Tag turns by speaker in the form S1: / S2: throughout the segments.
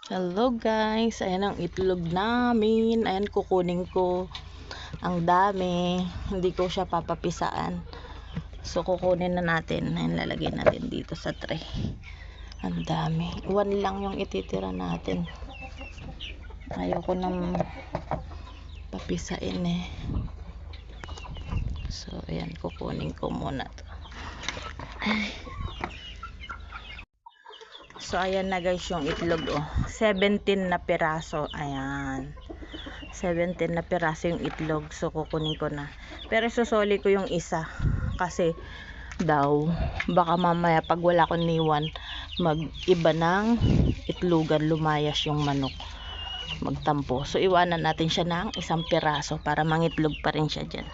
S1: Hello guys, ayan ang itlog namin. Ayan, kukunin ko. Ang dami, hindi ko siya papapisaan. So kukunin na natin. Ayan, lalagay natin dito sa tray. Ang dami. 1 lang yung ititira natin. Ayoko nang papisain eh. So ayan, kukunin ko muna to. So ayan na guys yung itlog, 17 na piraso. Ayan, 17 na piraso yung itlog. So kukunin ko na, pero susoli ko yung isa kasi daw baka mamaya pag wala akong niwan, mag-iba ng itlogan, lumayas yung manok, magtampo. So iwanan natin siya ng 1 piraso para mangitlog pa rin siya dyan.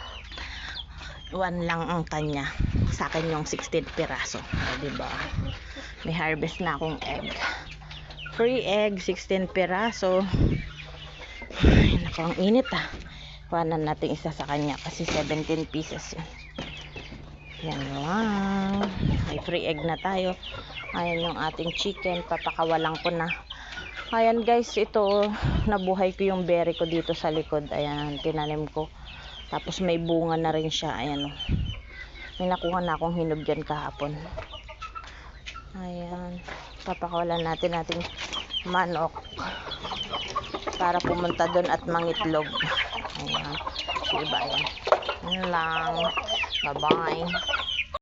S1: 1 lang ang kanya, sa akin yung 16 piraso. Diba, may harvest na akong egg, free egg, 16 piraso. Ay naku, ang init Kuhanan natin isa sa kanya kasi 17 pieces yun. Yan lang, may free egg na tayo. Ayan yung ating chicken, papakawalan ko na. Ayan guys, ito nabuhay ko yung berry ko dito sa likod. Ayan, tinanim ko, tapos may bunga na rin siya. Ayan may nakuha na akong hinog dyan kahapon. Ayan, papakawalan natin ating manok para pumunta doon at mangitlog. Ayan, so iba yan. Yan lang, bye bye.